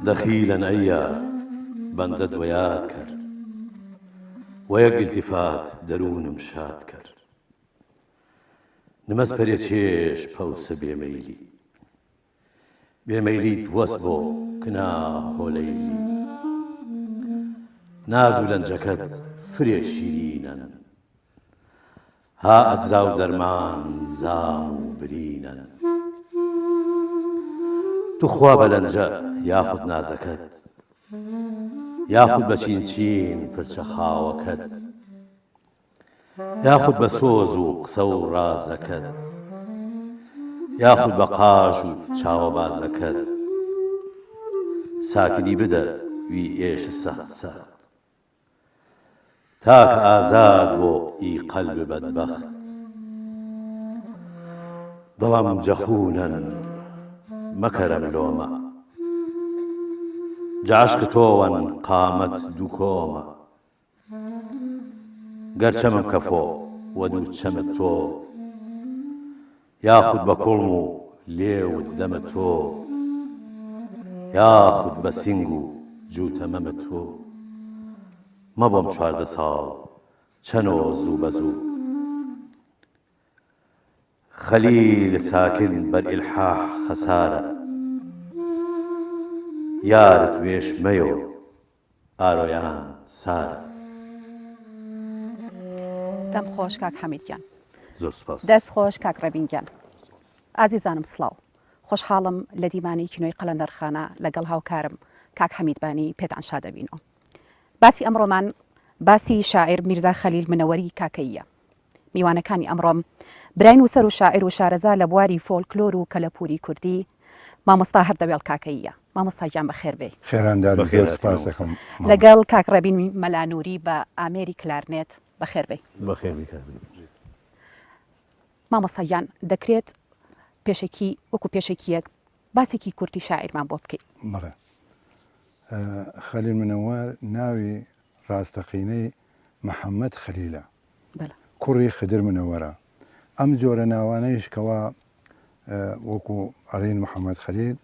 دخيلا أيا بندد ويادكر ويق التفات درون مشاتكر نمز بريتشيش بوس بيميلي توسبو كنا هوليلي نازولا جكت فريش شيرينا ها أجزاو درمان زامو برينا تخوا بلنجا ياخد نازكت ياخد بچين چين پرچە خاوەکەت یاخود بە سۆز و قسە و رازەکەت یاخود بە قاژ و چاوەبازەکەت ساکنی بدە وی ئێشە سەخت سەخت تاکە ئازاد بۆ ئی قەلب بەدبەخت دڵم جەخونەن مەکەرە ملۆمە جاشک تۆوەن قامەت دوو کۆمە گەرچەمم کەفۆ وە دوو چەمت تۆ یاخود بە کوڵم و لێوت دەمە تۆ یاخود بە سینگ و جووتەمەمە تۆ مەبۆم 14 ساڵ چەنۆ زوو بە زوو خەلیل ساکن بەر ئیلحاح خەسارە یارت وێش مەیۆ ئارۆیان سارە دەم خۆش کاک حەمیدگیان زۆر سپاس دەست خۆش کاک ڕەبینگیان ئازیزانم سڵاو خۆشحاڵم لە دیمانی کینۆی قەلەندەرخانە لەگەڵ هاوکارم کاک حەمیدبانی پێتان شا دەبینەوە باسی ئەمڕۆمان باسی شاعیر میرزا خەلیل منەوەری کاکەیە میوانەکانی ئەمڕۆم برای نووسەر و شاعیر و شارەزا لە بواری فۆلکلۆر و کەلەپوری کوردی مامۆستا هەردەوێڵ کاکەیە مامۆستاگیان بەخێر بێ لەگەڵ کاک ڕەبین مەلانووری بە ئامێری کلارنێت بەخێر بێ مامۆستاگیان دەکرێت پێشێکی وەکو پێشێکیەک باسێکی کورتی شاعیرمان بۆ بکەیت بەڵێ خەلیل منەوەر ناوی ڕاستەقینەی محەممەد خەلیلە کوڕی خدر منەوەرە ئەم جۆرە ناوانەیش کەوا وەکو ئەڵین محەممەد خەلیل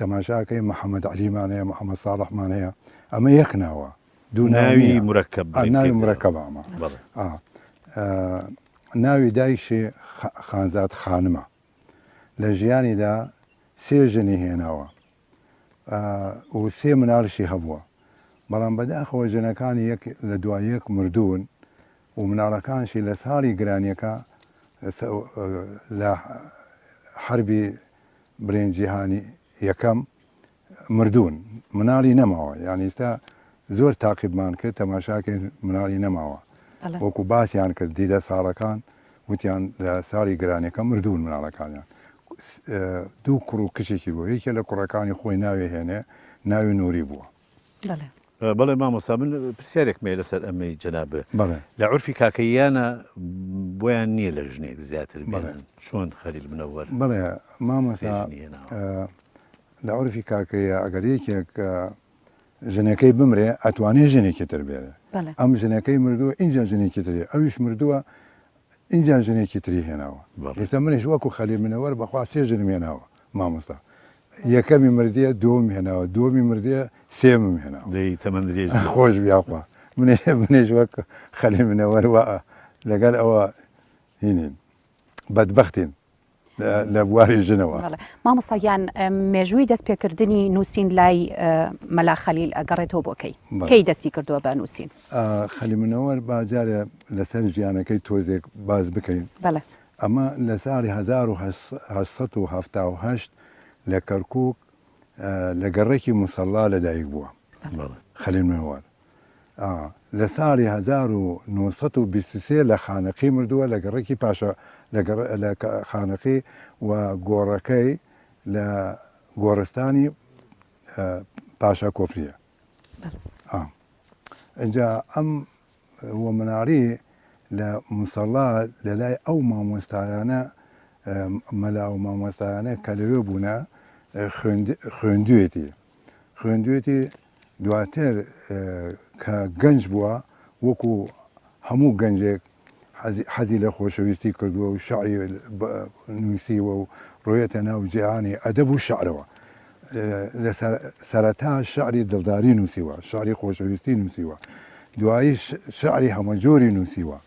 تەماشاکەی محەممەد علیمان هەیە محەممەد ساڵحمان هەیە ئەمە یەک ناوە دوو ناوی ناوی مرەکەب ئەمە ناوی دایکشی خانزاد خانمە لە ژیانیدا 3 ژنی هێناوە و 3 مناڵشی هەبووە بەڵام بەداخەوە ژنەکانی لە دوای یەک مردوون و مناڵەکانشی لە ساڵی گرانیەکە لە حربی برێنجیهانی یەکەم مردوون مناڵی نەماوە یعنی تا زۆر تاقیبمان کرد تەماشاکە مناڵی نەماوە وەکو باسییان کرد دیدە ساڵەکان وتیان لە ساڵی گرانیەکە مردوون مناڵەکانیان دوو کوڕ و کچێکی بوو یەکێ لە کوڕەکانی خۆی ناوێ هێنێ ناوی نووری بووە بەڵێ مامۆستا من پرسیارێک مێ لەسەر ئەمەی جەنابە لە عورفی کاکەیانە بۆیان نییە لە ژنێک زیاتر بێنن چۆن خەلیل منەوەر بڵێ مامۆستا لە عورفی کاکەیە ئەگەر یەکێک ژنەکەی بمرێ ئەتوانێ ژنێکی تر بێرە ئەم ژنەکەی مردووە اینجا ژنێکی تری ئەویش مردووە اینجا ژنێکی تری هێناوە ئێستا منیش وەکو خەلیل منەوەر بەخوا 3 ژنم هێناوە مامۆستا یەکەمی مردیە دووەم هێناوە دووەمی مردیە سێمم هێناوە تەمەندرێژ خۆش بیاخوا منێژ وەک خەلیل منەوەر وە لەگەڵ ئەوە هینین بەدبەختین لە بواری ژنەوە مامۆستاگیان مێژووی دەست پێکردنی نووسین لای مەلا خەلیل ئەگەڕێتەوە بۆکەی کەی دەستی کردووە بە نووسین خەلیل منەوەر باجارە لەسەر ژیانەکەی تۆزێک باز بکەین ئەمە لە ساڵی 1970 لە کەرکووک لە گەڕێکی موسەڵا لەدایک بووە خەلیل منەوەر لە ساڵی 1923 لە خانەقی مردووە لە گەڕێکی پاشە لە خانەقی و گۆڕەکەی لە گۆڕستانی پاشا کۆفریە اینجا ئەم وە مناڵی لە موسەڵا لە لای ئەو مامۆستایانە مەلا و مامۆستایانە کە لەوێ بوونە خوێندوێتی دواتر کە گەنج بووە وەکو هەموو گەنجێک حەزی لە خۆشەویستی کردووە و شعری نووسیوە و ڕۆیەتە ناو جیهانی ئەدەب و شعرەوە لە سەرەتا شعری دڵداری نووسیوە شعری خۆشەویستی نووسیوە دوایی شعری هەمەجۆری نووسیوە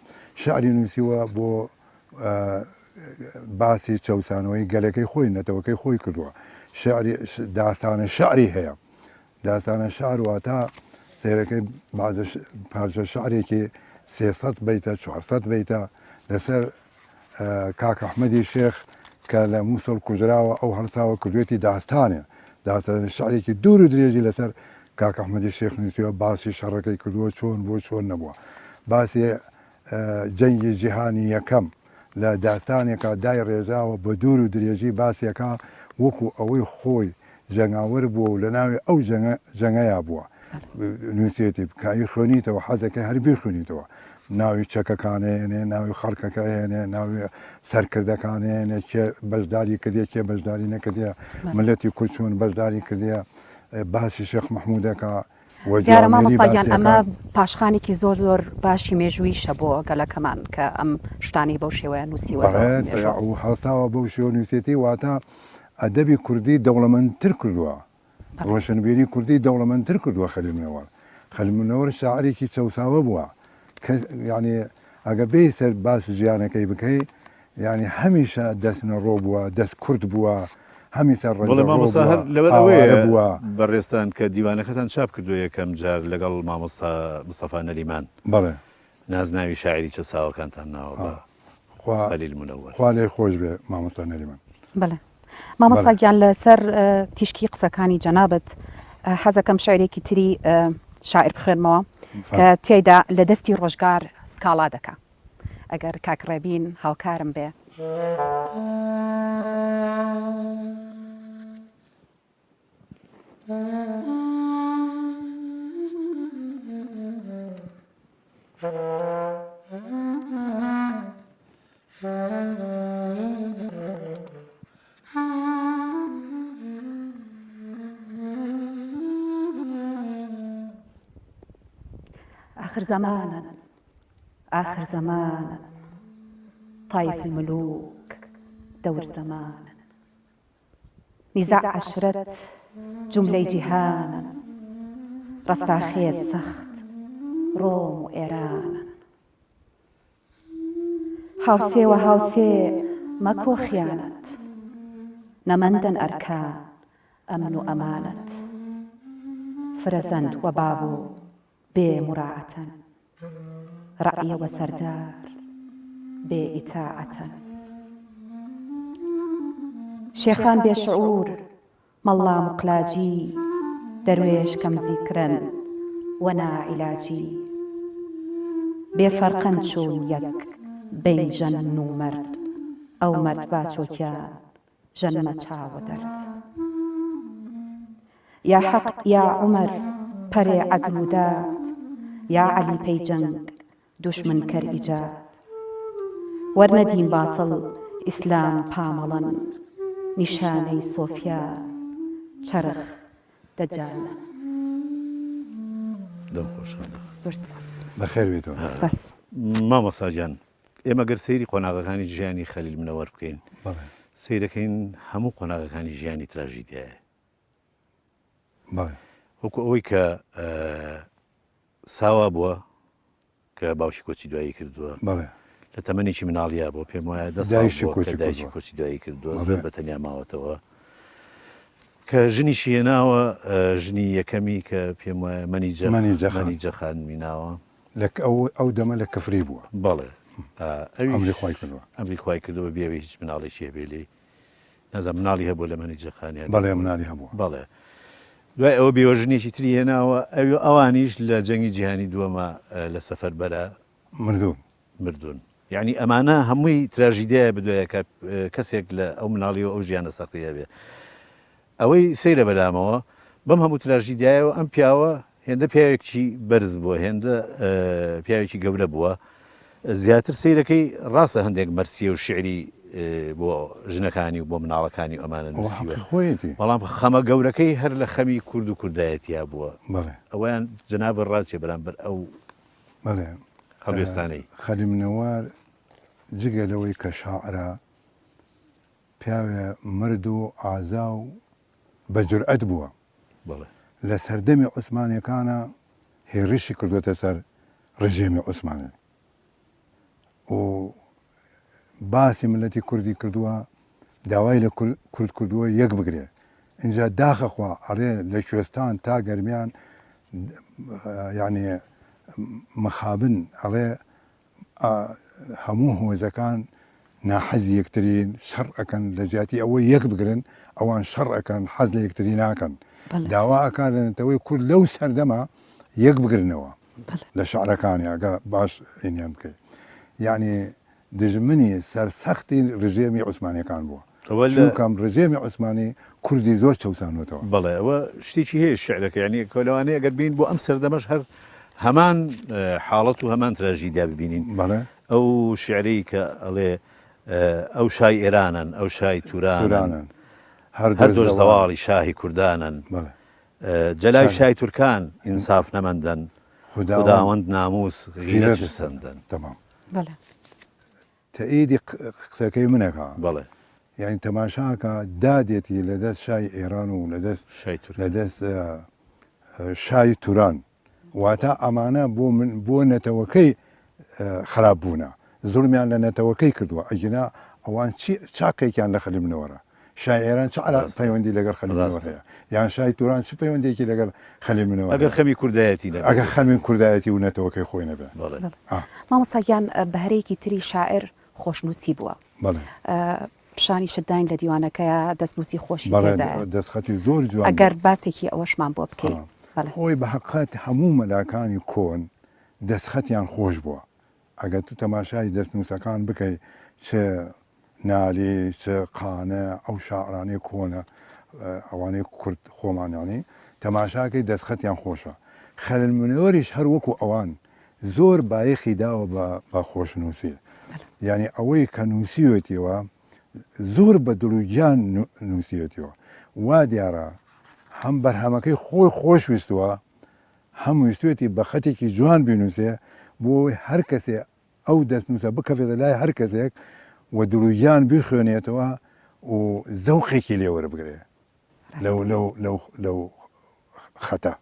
شعری نووسیوە بۆ باسی چەوسانەوەی گەلەکەی خۆی نەتەوەکەی خۆی کردووە داستانە شعری هەیە داستانە شعر واتە سێرەکەی پارچە شعرێکی 300 بیتە 400 بیتە لەسەر کاک ئەحمەدی شێخ کە لە مووسڵ کوژراوە ئەو هەڵساوە کردوێتی داستانێ داستانە شعرێکی دوور و درێژی لەسەر کاک ئەحمەدی شێخ نووسیوە باسی شەڕەکەی کردووە چۆن بۆ چۆن نەبووە باسی جەنگی جیهانی یەکەم لە داستانێکە دای ڕێژاوە بە دوور و درێژی باسیەکە وەکو ئەوەی خۆی جەنگاوەر بووە و لە ناوی ئەو جەنگەیە بووە نووسێتی بکایی خوێنیتەوە حەزەکەی هەربی خوێنیتەوە ناوی چەکەکانێنێ ناوی خەڵکەکە هێنێ ناوی سەرکردەکانێنێ کێ بەشداری کردێ کێ بەشداری نەکردێ ملەتی کورد چۆن بەشداری کردێ باسی شێخ مەحموودەکە دیارە مامۆستاگیان ئەمە پاشخانێکی زۆر زۆر باشی مێژوویشە بۆ گەلەکەمان کە ئەم شتانی بەو شێوەیە نووسیوە و هەڵساوە بەو شێوە نووسێتی واتە ئەدەبی کوردی دەوڵەمەندتر کردووە ڕۆشنبیری کوردی دەوڵەمەندتر کردووە خەلیل منەوەر خەلیل منەوەر شاعرێکی چەوساوە بووە کە یعنی ئەگە بێی سەر باس ژیانەکەی بکەی یعنی هەمیشە دەستنە ڕۆ بووە دەست کورد بووە هەمیشە بووە بەڕێستان کە دیوانەکەتان چاپ کردو یەکەم جار لەگەڵ مامۆستا مستەفا نەریمان بەڵێ نازناوی شاعری چەساوەکانتان ناوە خەلیل منەوەر خوا لێی خۆش بێ مامۆستا نەریمان بڵێ مامۆستاگیان لەسەر تیشکی قسەکانی جەنابەت حەزەکەم شاعرێکی تری شاعر بخوێنمەوە کە تێیدا لە دەستی ڕۆژگار سکاڵا دەکا ئەگەر کاکڕێبین هاوکارم بێ آخر زمانا طايف الملوك دور زمانا نزاع عشرة جملة جهانا رستاخيز سخت روم وإيرانا هاوسي وهاوسي ماكو خيانة نمندن أركان أمن وأمانة فرزند وبابو بمراعة رأي وسردار بإطاعة شيخان بشعور مالله مقلاجي درويش كم ذكرا ونا علاجي بفرقن شون يك بين جن ومرد أو مرد باتو كان جن ما ودرد يا حق يا عمر بري عدل وداد يا علي بيجنگ دشمن كر إيجاد ورندين باطل إسلام باملا نشاني صوفيا چرخ دجال زۆر سپاس بەخێر بێتەوە سپاس مامۆستاگیان ئێمە گەر سەیری قۆناغەکانی ژیانی خەلیل منەوەر بکەین سەیرەکەین هەموو قۆناغەکانی ژیانی تراژیدیایە وەکو ئەوەی کە ساوا بووە کە باوشی کۆچی دوایی کردووە لە تەمەنێکی مناڵیە بۆ پێم وایە دایکی کۆچی دوایی کردووە زۆر بەتەنیا ماوەتەوە کە ژنیشی هێناوە ژنی یەکەمی کە پێم وایە مەنی جەخان میناوە ئەو دەمە لە کەفری بووە بەڵێ ئەمری خوای کردووە بێوێ هیچ مناڵێکی هەبێ لێ نەزان مناڵی هەبوو لە مەنی جەخانیان بەڵێ مناڵی هەبووە بەڵێ دوای ئەوە بێوەژنێکی تری هێناوە ئەوانیش لە جەنگی جیهانی دووەمە لە سەفەر بەرە مردوون یعنی ئەمانە هەمووی تراژیدایە بدوایە کە کەسێک لە ئەو مناڵیەوە ئەو ژیانە سەختەیە بێ ئەوەی سەیرە بەلامەوە بەم هەموو تراژیدایەوە ئەم پیاوە هێندە پیاوێکی بەرز بووە هێندە پیاوێکی گەورە بووە زیاتر سەیرەکەی ڕاستە هەندێک مەرسیە و شعری بۆ ژنەکانی و بۆ مناڵەکانی ئەمانە نووسیوە خۆیەتی بەڵام خەمە گەورەکەی هەر لە خەمی کورد و کوردایەتیا بووە بڵێ ئەویان جناب ڕاچێ بەرامبەر ئەو بڵێ هەڵوێستانەی خەلی منەوار جگە لەوەی کە شاعرە پیاوێ مرد و ئازا و بە جورئەت بووە بڵێ لە سەردەمی عوسمانیەکانە هێرشی کردوتە سەر ڕژێمی عوسمانی و باسی ملەتی کوردی کردووە داوای لە کورد کردووە یەک بگرێ اینجا داخەخوا ئەڕێ لە کوێستان تا گەرمیان یعنی مخابن ئەڵێ هەموو هۆزەکان ناحەزی یەکترین شەڕ ئەەکەن لە جیاتی ئەوە یەک بگرن ئەوان شەڕ ئەەکەن حەز لە یەکتری ناکەن داوا ئەکار لەنەتەوەی کورد لەو سەردەما یەک بگرنەوە لە شعرەکانی ئەگە باش ئینیان بکەیت یعنی دژمنی سەرسەختی ڕژێمی عوسمانیەکان بووە کەم ڕژێمی عوسمانی کوردی زۆر چەسانوتەوە بەڵێ ئەوە شتێکی هەیە شعرەکە ینی کۆلەوانەیە ئەگەر بین بۆ ئەم سەردەمەش هەر هەمان حاڵەت و هەمان تراژیدا ببینین ئەو شعرەی کە ئەڵێ ئەو شای ئێرانن ئەو شای تورانن هەر دۆش زەواڵی شاهی کوردانن جەلای شای تورکان ئینساف نەمەندەن خوداوەند ناموس غیرەت سەندن تەمام تەئیدی قسەکەی منەکە بەڵێ یعنی تەماشاکە دادێتی لەدەست شای ئێران و لەدەست شای توران واتە ئەمانە بۆ نەتەوەکەی خراپ بوونە زوڵمیان لە نەتەوەکەی کردووە ئەگینا ئەوان چاقێکیان لە خەلی منەوەرە شای ئێران چ پەیوەندی لەگەڵ خەلی منەوە هەیە یان شای توران چ پەیوەندێکی لەگەڵ خەلی منەوە ئەگەر خەمی کوردایەتی ئەگەر خەمی کوردایەتی و نەتەوەکەی خۆی نەبێ مامۆستاگیان بەهرەیەکی تری شاعر خۆشنووسی بووە پیشانی شداین لە دیوانەکەیە دەستنووسی خۆشی دەستخەتی زۆر جوان ئەگەر باسێکی ئەوەشمان بۆ بکەین خۆی بە حقات هەموو مەلاکانی کۆن دەستخەتیان خۆش بووە ئەگەر تو تەماشای دەستنووسەکان بکەیت چ نالی چ قانە ئەو شاعرانەی کۆنە ئەوانەی کورد خۆمانیانی تەماشاکەی دەستخەتیان خۆشە خەلل منەوەریش هەر وەکو ئەوان زۆر بایەخی داوە بە خۆشنووسی یعنی ئەوەی کە نووسیوێتیەوە زۆر بە دڵوجیان نووسیێتەوە وا دیارە هەم بەرهەمەکەی خۆی خۆشویستووە هەم ویستێتی بە خەتێکی جوان بینووسێ بۆی هەر کەسێ ئەو دەستنووسە بکەفێتە لای هەر کەسێک و دڵوجیان بخوێنێتەوە و زەوقێکی لێوەربگرێ لەو خەتە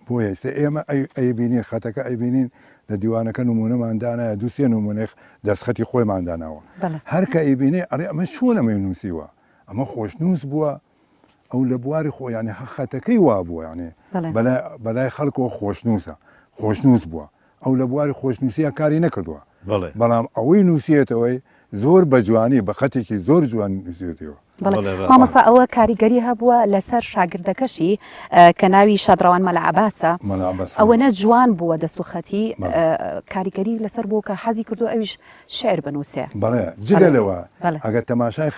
بۆیە ئێمە ئەیبینین خەتەکە ئەیبینین لە دیوانەکە نمونەماندانایە دووسێ نمونێخ دەستخەتی خۆیمانداناوە هەر کە ئەیبینێ ئەڕێ ئەمە چۆن ئەمەی نووسیوە ئەمە خۆشنووس بووە ئەو لە بواری خۆیانی خەتەکەی وا بووە یانێ بەلای خەڵکەوە خۆشنووس بووە ئەو لە بواری خۆشنووسیە کاری نەکردووە بەڵام ئەوەی نووسێتەوەی زۆر بە جوانی بە خەتێکی زۆر جوان نووسێتەوە مامۆستا ئەوە کاریگەری هەبووە لەسەر شاگردەکەشی کە ناوی شادڕەوان مەلا عەباسە ئەوە نە جوان بووە دەستوخەتی کاریگەری لەسەر بوو کە حەزی کردو ئەویش شعر بنووسێ بەڵێ جگەلەوە ئەگەر تەماشای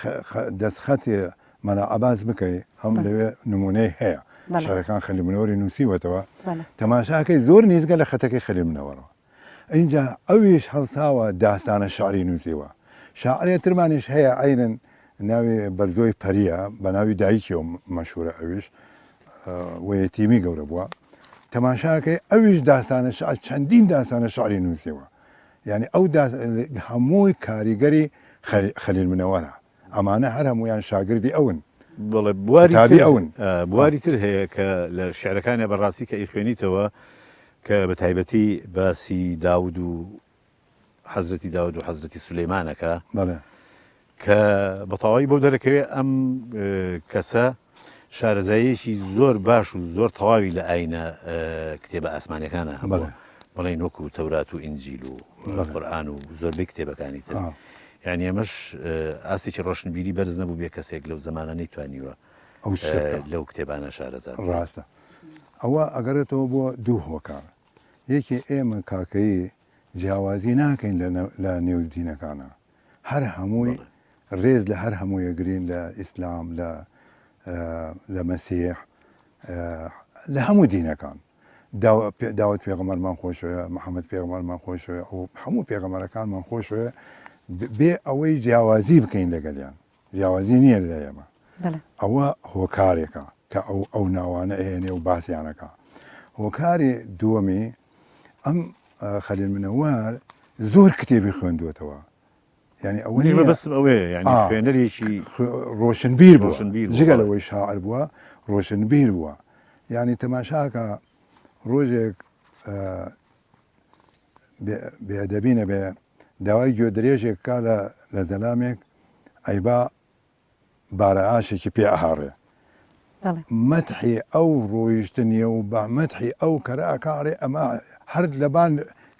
دەستخەتی مەلا عەباس بکەی هەم لەوێ نمونەی هەیە شارەکان خەلی منەوەری نووسیوەتەوە تەماشاکەی زۆر نیزگە لە خەتەکەی خەلی منەوەرەوە اینجا ئەویش هەڵساوە داستانە شعری نووسیوە شاعرێ ترمانیش هەیە ئەینن ناوی بەرزۆی پەریە بە ناوی دایکیەوە مەشهورە ئەویش وەیەتیمی گەورە بووە تەماشاکەی ئەویش داستانە چەندین داستانە شعری نووسیوە یعنی ئەو هەمووی کاریگەری خەلیل منەوەرە ئەمانە هەر هەمویان شاگردی ئەون بڵێ بواری تر هەیە کە لە شعرەکانە بەڕاستی کە ئیخوێنیتەوە کە بە تایبەتی باسی داود و حەزرەتی داود و حەزرەتی سولەیمانەکە کە بەتەواوی بەو دەرەکەوێت ئەم کەسە شارەزاییەکی زۆر باش و زۆر تەواوی لە ئاینە کتێبە ئاسمانیەکانە بەڵێن وەکو تەورات و ئینجیل و قورئان و زۆربەی کتێبەکانی تر یعنی ئەمەش ئاستێکی ڕۆشنبیری بەرز نەبوو بێ کەسێک لەو زەمانە نەیتوانیوە لەو کتێبانە شارەزات ڕاستە ئەوە ئەگەرێتەوە بۆ دوو هۆکار یەکی ئێمە کاکەی جیاوازی ناکەین لە نێودینەکانە هەر هەمووی ڕێز لە هەر هەموویە گرین لە ئیسلام لە مەسیح لە هەموو دینەکان داوت پێغەمبەرمان خۆشوێ محەممەد پێغەمبەرمان خۆشوێ ئەو هەموو پێغەمبەرەکانمان خۆشوێ بێ ئەوەی جیاوازی بکەین لەگەڵیان جیاوازی نییە لە ئێمە بەڵێ ئەوە هۆکارێکە کە ئەو ناوانە ئێنێ و باسییانەکە هۆکاری دووەمی ئەم خەلیل منەوار زۆر کتێبی خوێندوێتەوە یعنی ئەوە نیمە بەسم ئەوەیە یعنی خوێنەرێکی ڕۆشنبیر بوو ڕۆشنبیر بوو، جگە بەڵێ. لەوەی شاعر بووە ڕۆشنبیر بووە یعنی تەماشاکە ڕۆژێک بێدەبینە بێ داوای گوێ درێژێک کا لە زەلامێک ئەیبا بارە ئاشێکی پێ ئەهاڕێ بەڵێ مەتحی ئەو ڕۆیشتنیە و بە مەتحی ئەو کەراکارێ ئەمە هەر لەبان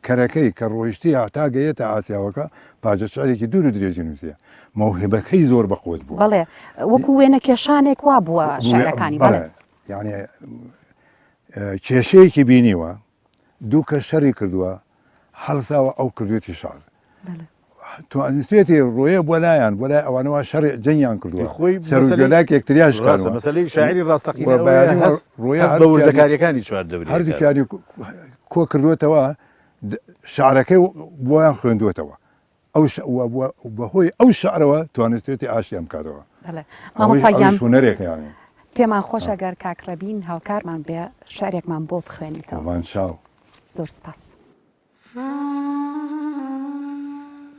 کەرەکەی کە ڕۆیشتی تا گەیەتە ئاسیاوەکە باجە شارێکی دوور و درێژی نووسە مەوهبەکەی زۆر بەخۆت بوو بەڵێ وەکو وێنە کێشانێک وا بووە شارەکانی بەڵێ یعنی کێشەیەکی بینیوە دوو کە شەڕی کردووە هەڵساوە ئەو کردوێتی شار بەڵێ تو ئەنووسێتی ڕۆیە بۆ لایەن بۆ لای ئەوانەوە شەڕ جەنگیان کردووە خۆی سەرگەلاک یەکتریاش ڕاستە مەسەلەی شاعری ڕاستەقینە و بەیانی هەست ڕۆیە بە وردەکاریەکانی چواردەوری هەردووکانی کۆ کردوێتەوە شعرەکەی بۆیان خوێندوێتەوە بەهۆی ئەو شعرەوە توانستێتی ئاشیان بکاتەوە بەڵێ مامۆستاگیان هوەرێکیانی پێمان خۆش ئەگەر کاکڕەبین هاوکارمان بێ شارێکمان بۆ بخوێنیتەوە ئەوان چاو زۆر سپاس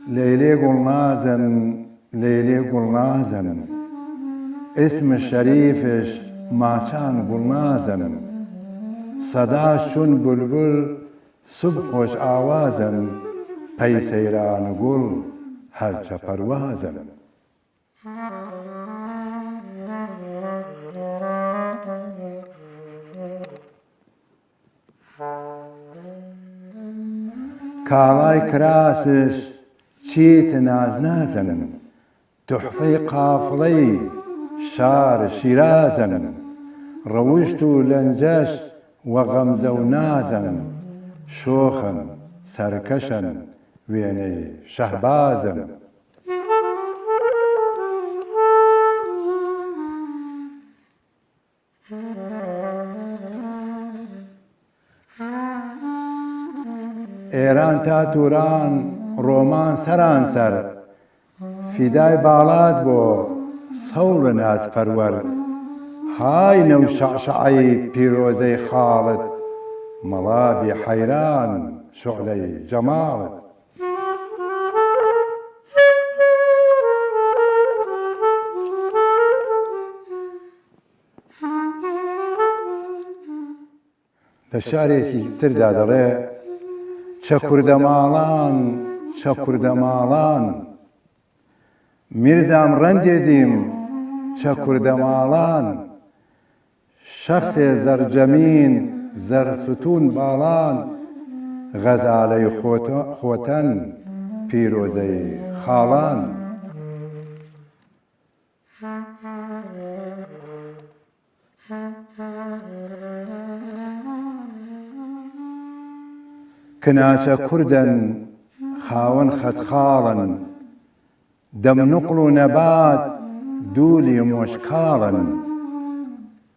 ليلي قلنازن ليلي قلنازن اسم الشريفش ما كان قلنازن صدا شن بلبل صبحش آوازن پی سيران قل هل پروازن کاڵای کراسش چیت ناز نازنن تحفەی قافڵەی شار شیرازن ڕەوشت و لەنجەش وە غەمزە و نازن شۆخن سەرکەشن وێنەی شەهبازن ئێران تا تووران ڕۆمان سەرانسەر فیدای باڵات بۆ سەوڵ ناز پەروەر های نەو شەعشەعەی پیرۆزەی خاڵت مەڵابی حەیران شوعلەی جەماڵت لە شارێکی تردا دەڵێ چە کوردەماڵان چە کوردەماڵان میردام ڕەندێدیم چە کوردەماڵان شەخسێ زەرجەمین زەرستون باڵان غەزالەی خۆتەن پیرۆزەی خاڵان کناچە کوردن خاوەن خەتخاڵن دەم نوقڵ و نەبات دوولی مۆشکاڵن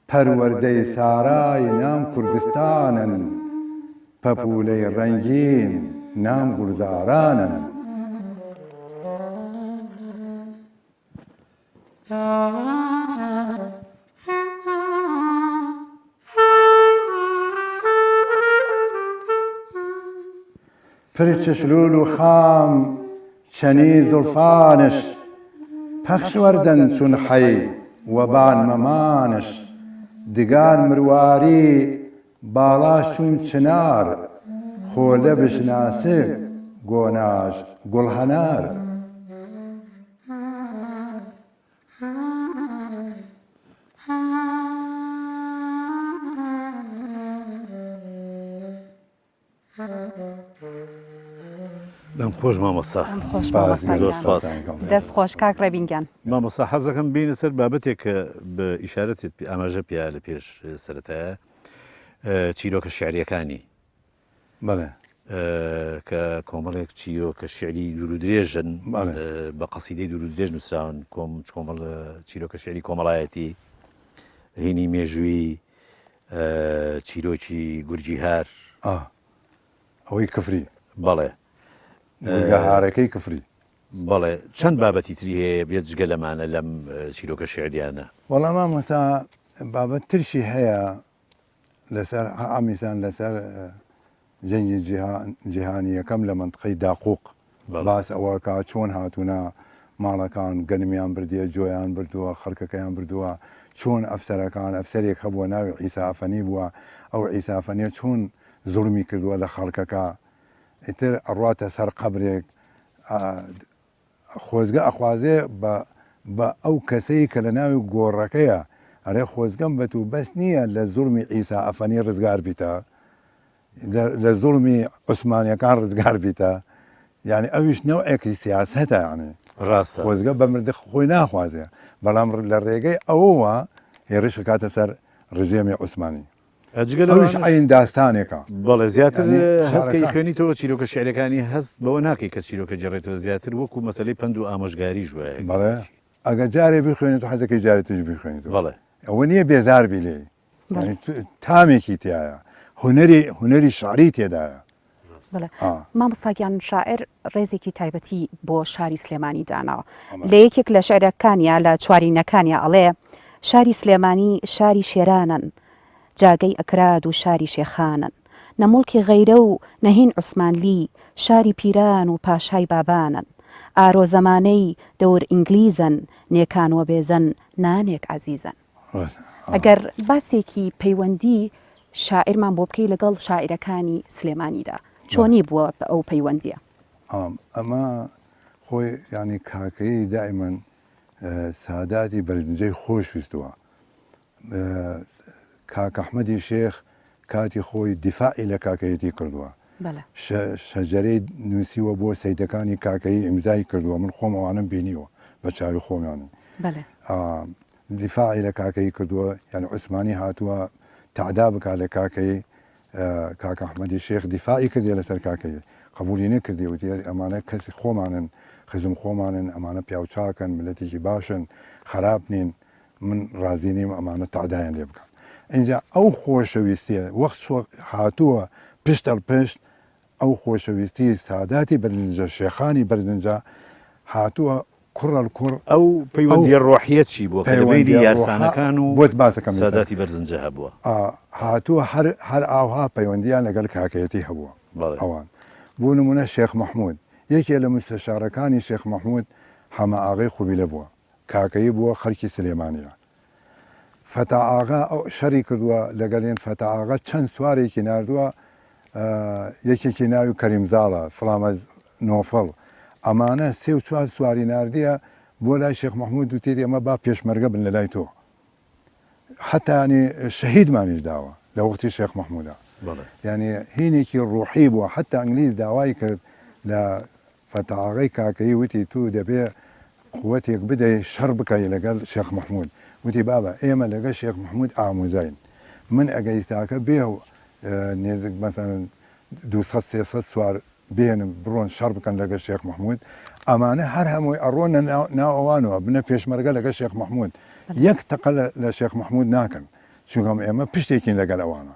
پەروەردەی سارای نام کوردستانن پەپولەی ڕەنگین نام گوڵزارانن پرچشلول و خام چەنی زولفانش پەخش وەردەن چون حەی وەبان مەمانش دگان مرواری باڵاش چون چنار خۆلە بشناسک گۆناش گوڵهەنار دەم خۆش مامۆستا خۆش زۆر سپاس دەست خۆش کاکڕەبینگیان مامۆستا حەزەکەم بینە سەر بابەتێک کە بە ئیشارەتێت ئاماژە پیا لە پێش سەرەتایە چیرۆکە شعریەکانی بەڵێ کە کۆمەڵێک چیرۆ کە شعری دوور و درێژن بە قەسیدەی دوور و درێژ نووسراون کۆمەڵ چیرۆکە شعری کۆمەڵایەتی هینی مێژووی چیرۆکی گورجی هار ئەوەی کفری بەڵێ گەهارەکەی کفری بەڵێ چەند بابەتی تری هەیە بێت جگە لەمانە لەم چیرۆکە شعریانە وەڵام مامۆستا بابەت ترشی هەیە لەسەر ئامیسان لەسەر جەنگی جیهانی یەکەم لە منطقەی داقوق باس ئەوە کا چۆن هاتوونە ماڵەکان گەنمیان بردیە جۆیان بردووە خەڵکەکەیان بردووە چۆن ئەفسەرەکان ئەفسەرێک هەبووە ناوی ئیسافەنی بووە ئەو ئیسافەنیە چۆن زوڵمی کردووە لە خەڵکەکە ئیتر ئەڕاتە سەر قەبرێک خۆزگە ئەخوازێ بە ئەو کەسەی کە لە ناوی گۆڕەکەیە ئەرێ خۆزگەم بەت و بەس نییە لە زوڵمی ئیسا ئەفەنی ڕزگار بیتە لە زوڵمی عوسمانیەکان ڕزگار بیتە یعنی ئەویش نەوەیەکی سیاسەتە یعنی ڕاستە خۆزگە بە مردە خۆی ناخوازێ بەڵام لە ڕێگەی ئەوەوە هێرش کاتە سەر ڕژێمی عوسمانی ئەویش ئاین داستانێکە بەڵێ زیاتر هەستکەی خوێنیتەوە چیرۆکە شعرەکانی هەست بەوە ناکەی کە چیرۆکە جێڕێتەوە زیاتر وەکو مەسەلەی پند و ئامۆژگاری ژوایە بەڵێ ئەگە جارێ بخوێنێت و حەزەکەی جارێتش بخوێنیت بەڵێ ئەوە نییە بێزار بی لێ تامێکی تایە هوەری شعری تێدایە مامۆستاگیان شاعر ڕێزێکی تایبەتی بۆ شاری سلێمانی داناوە لە یەکێک لە شعرەکانیا لە چوارینەکانیا ئەڵێ شاری سلێمانی شاری شێرانن جاگەی ئەکراد و شاری شێخانن نەموڵکی غەیرە و نەهین عوسمانلی شاری پیران و پاشای بابانن ئارۆ زەمانەی دەور ئینگلیزن نێکانوە بێزن نانێک عەزیزن ئەگەر باسێکی پەیوەندی شاعرمان بۆ بکەی لەگەڵ شاعیرەکانی سلێمانیدا چۆنی بووە ئەو پەیوەندیە ئەمە خۆی ینی کاکەی دائیمەن ساداتی بەرزنجەی خۆشویستووە کاک ئەحمەدی شێخ کاتی خۆی دیفاعی لە کاکەیەتی کردووە شەجەرەی نووسیوە بۆ سەیدەکانی کاکەی ئیمزای کردووە من خۆم ئەوانم بینیوە بە چاوی خۆمیانی دیفاعی لە کاکەی کردووە یعنی عوسمانی هاتووە تعدا بکات لە کاکەی کاک ئەحمەدی شێخ دیفاعی کردی لەسەر کاکەی قبولی نەکردی وتی ئەمانە کەسی خۆمانن خزم خۆمانن ئەمانە پیاوچاکن ملەتێکی باشن خراپ نین من ڕازی نیم ئەمانە تعدایان لێ بکەن اینجا ئەو خۆشەویستیە وەخت هاتووە پشتەڵ پشت ئەو خۆشەویستی ساداتی بەرزنجە شێخانی بەرزنجە هاتووە کوڕەل کوڕ ئەو پەیوەندی ڕۆحیەت چی بووە پەیوەندی یارسانەکان و بۆت باسەکەم ساداتی بەرزنجە هەبووە هاتووە هەر ئاوها پەیوەندیان لەگەڵ کاکەیەتی هەبووە ئەوان بۆ نمونە شێخ مەحموود یەکێ لە مستەشارەکانی شێخ مەحموود حەمە ئاغای خوبیلە بووە کاکەیی بووە خەڵکی سلێمانیە فەتا ئاغا ئەو شەری کردووە لەگەڵێن فەتا ئاغا چەند سوارێکی ناردووە یەکێکی ناوی کەریمزاڵە فڵامە نۆفڵ ئەمانە سێ و چوار سواری نردیە بۆ لای شێخ مەحموود و تێری ئەمە با پێشمەرگە بن لە لای تۆ حتانی شەهیدمانیش داوە لە وەختی شێخ مەحموودە یعنی هینێکی ڕوحی بووە حتا ئەنگلیز داوای کرد لە فەتاغی کاکەی وتی تو دەبێ قووەتێک بدەی شەڕ بکەی لەگەڵ شێخ مەحموود وتی بابە ئێمە لەگەڵ شێخ مەحموود ئاموزاین من ئەگەیستاکە بێ و نێزک مەسەن 200-300 سوار بێنم بڕۆن شەڕ بکەن لەگەڵ شێخ مەحموود ئەمانە هەر هەمووی ئەڕۆنە ناو ئەوانەوە بنە پێشمەرگە لەگەڵ شێخ مەحموود یەک تەقە لە شێخ مەحموود ناکەن چونکەم ئێمە پشتێکین لەگەڵ ئەوانە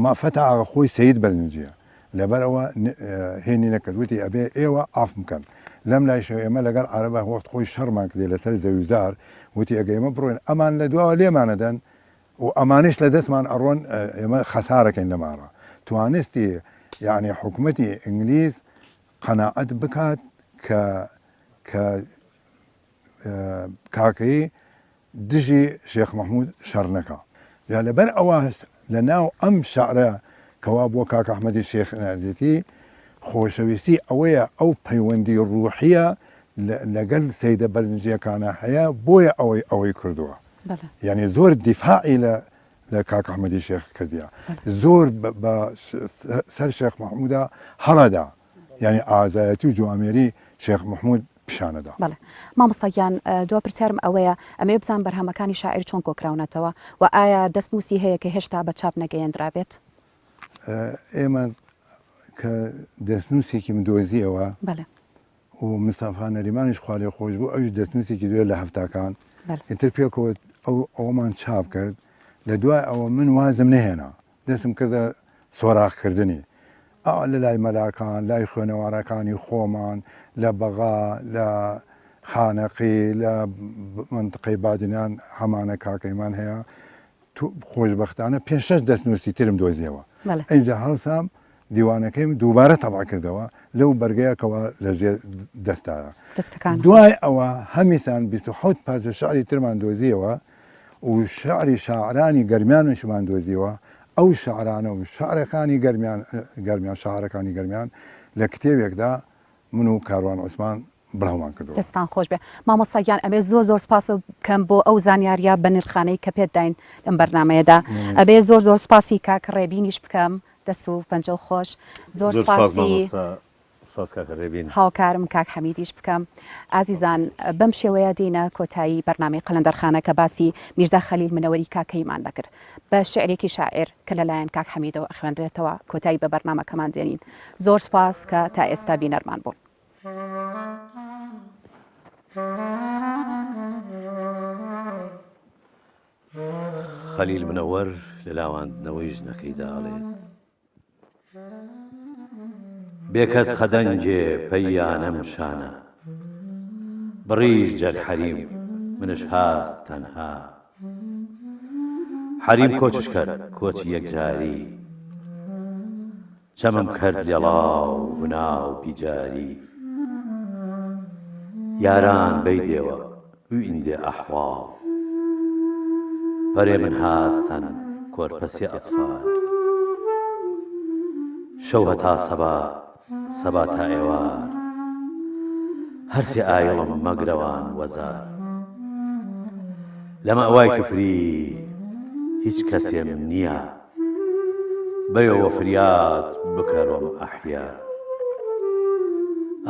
مافەتە ئاغا خۆی سەید بەرزنجیە لەبەرەوە هێنی نەکردوتی ئەبێ ئێوە ئاف بکەن لەم لایشەوە ئێمە لەگەڵ عەرەبە وەخت خۆی شەڕمان کردێ لەسەر زەویزار وتی ئەگە ئێمە بڕۆین ئەمان لە دواوە لێمانەدەن و ئەمانش لە دەستمان ئەڕۆن ئێمە خەسارەکەین لەماڕە توانستی یعنی حکوومەتی ئینگلیز قەناعەت بکات کە کاکەی دژی شێخ مەحموود شەڕ نەکا یا لەبەر ئەوە لە ناو ئەم شعرە کەوا بۆ کاک ئەحمەدی شێخ ناردێتی خۆشەویستی ئەوەیە ئەو پەیوەندی ڕوحیە لەگەڵ سەیدە بەرزنجیەکانە هەیە بۆیە ئەوەی کردووە یعنی زۆر دیفاعی لە کاک ئەحمەدی شێخ کردیە زۆر بە سەر شێخ مەحموودە هەڵەدا یعنی ئازایەتی و جوامێری شێخ مەحموود پیشانەدا بەڵێ مامۆستاگیان دو پرسیارم ئەوەیە ئەمێ بزان بەرهەمەکانی شاعیر چۆن کۆکراونەتەوە و ئایا دەستنووسی هەیە کە هێشتا بە چاپ نەگەیەندرابێت ئێمە کە دەستنووسێکی مدۆزیەوە بەڵێ و مستەفا نەریمانیش خوا خۆش بوو ئەوش دەستنووسێکی دوێ لە هەفتاکان ئیتر پێکەوە ئەومان چاپ کرد لە دوای ئەوە من وازم نهێنا دەستم کردە سۆراخکردنی لە لای مەلاکان لای خوێنەوارەکانی خۆمان لە بەغا لە خانەقی لە منطقەی بادنان هەمانە کاکەیمان هەیە خۆشببختانە 5-6 دەستنووسی ترم دۆزیەوە ئەینجا هەڵسام دیوانەکەیم دووبارە تەبع کردەوە لەو بەرگەیەکەوە لە ژێر دەستایە دوای ئەوە هەمیسان 27 پارچە شعری ترمان دۆزیەوە و شعری شاعرانی گەرمیانشمان دۆزیەوە ئەو شعرانە و شعرەکانی گەرمیان شاعرەکانی گەرمیان لە کتێبێکدا من و کاروان عوسمان بڵاومان کردەوە. دەستان خۆش بێ مامۆستاگیان ئەبێ زۆر سپاس بکەم بۆ ئەو زانیاریە بە نرخانەی کە پێت داین لەم بەرنمەیەدا ئەبێ زۆر سپاسی کاک ڕێبینیش بکەم دەست و پەنجە خۆش زۆر سپاسی هاوکارم کاک حەمیدیش بکەم ئازیزان بەم شێوەیە دێنە کۆتایی بەرنامەی قەلەندەرخانە کە باسی میرزا خەلیل منەوەری کاکەیمان دەکرد بە شعرێکی شاعر کە لەلایەن کاک حەمیدەوە خوێنرێتەوە کۆتایی بە بەرنامەکەمان دێنین زۆر سپاس کە تا ئێستا بینەرمان بوون. خەلیل منەوەر لە لاواندنەوەی ژنەکەیدا ئەڵێت بێکەس خەدەنگێ پەیانەم شانە بڕیش جەر حەریم منش هاست تەنها حەریم کۆچش کرد کۆچی یەکجاری چەمم کرد لێڵاو بناو بیجاری یاران بەیدێوە و ئیندێ ئەحواڵ پەرێ من هاستن کۆرپەسی ئەتفال شەو هەتا سەبا تا ئێوار هەرسێ ئایڵم مەگرەوان وەزار لەمە ئەوای کفری هیچ کەسێم نییە بەیەوە فریاد بکەڕۆم ئەحیا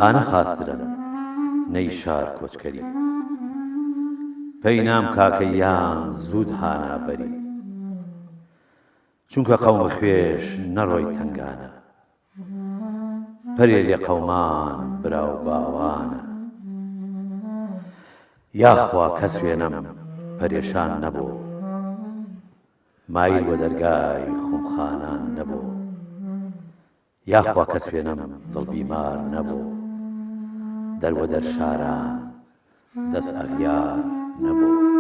ئانە خاسترن نەی شار کۆچکەری پەی نام کاکەیان زوود هانا بەری چونکە قەومە خوێش نەڕۆی تنگانە پەرێ لێ قەومان براو باوانە یاخوا کەس وێنەم پەرێشان نەبوو مایل بۆ دەرگای خومخانان نەبوو یاخوا کەس وێنەم دڵ بیمار نەبوو دەروە دەرشاران دەست ئەغیار نەبوو